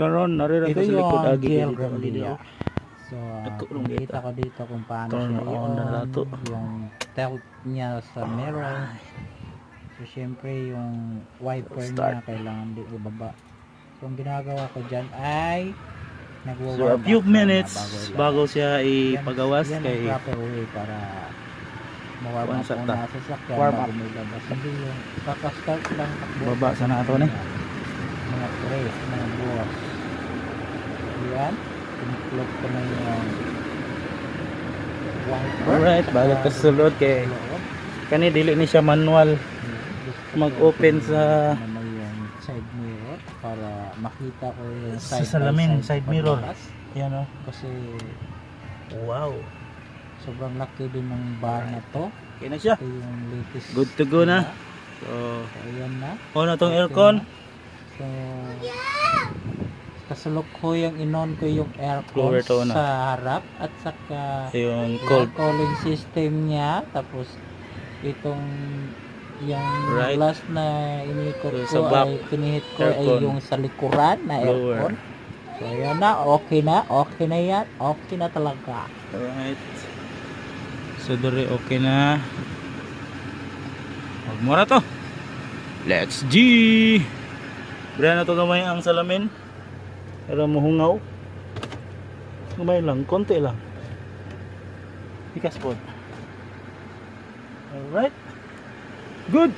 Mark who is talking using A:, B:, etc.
A: Karon narira
B: Ito
A: ko sa likod
B: yung
A: agi
B: gel
A: dito agi
B: Gremlia.
A: dito.
B: So,
A: Nagkulong
B: nakita
A: dito.
B: ko dito kung paano
A: Turn
B: siya
A: on na lato.
B: yung tilt niya sa mirror. So, syempre yung wiper
A: Start.
B: niya kailangan din ibaba. So, ang ginagawa ko dyan ay
A: So a
B: nagwa-warm
A: few
B: up muna
A: minutes
B: ilagay.
A: bago siya
B: Yan-
A: ipagawas
B: yan ang
A: kay
B: proper way para ma-warm
A: Kuwan
B: up
A: sa
B: muna
A: ta.
B: sa sasakyan
A: Warm
B: bago
A: up.
B: may labas. Hindi yung kakastart lang takbo.
A: Baba sa nato ni.
B: Mga brake, mga buwas. Yan. Include ko na yung wiper.
A: Alright, balik ka sa sulod kay kani dili ni siya manual. Mag-open sa
B: yung side mirror para makita ko yung
A: Sa
B: side
A: salamin,
B: by
A: side mirror.
B: paglabas.
A: Yan oh.
B: Kasi
A: Wow.
B: sobrang laki din ng bar na to.
A: Okay na siya.
B: Ito yung latest.
A: Good to go na. So,
B: So, ayan na.
A: on na tong
B: Okay
A: aircon.
B: na. So, kasalukuyang inon ko yung aircon
A: Blower to na.
B: sa harap at saka
A: Yung
B: air
A: cold.
B: cooling system niya. Tapos, itong yung
A: Right.
B: glass na inikot
A: So, sa
B: ko
A: back,
B: ay pinihit ko ay
A: aircon.
B: yung sa likuran na
A: Blower.
B: aircon. So, ayan na. Okay na yan. Okay na talaga.
A: Alright. So, dere okay na. Magmura to. Let's G! Bra na to gamay ang salamin. Pero muhungaw. Gamay lang, konti lang. Pikas po. Alright. Good!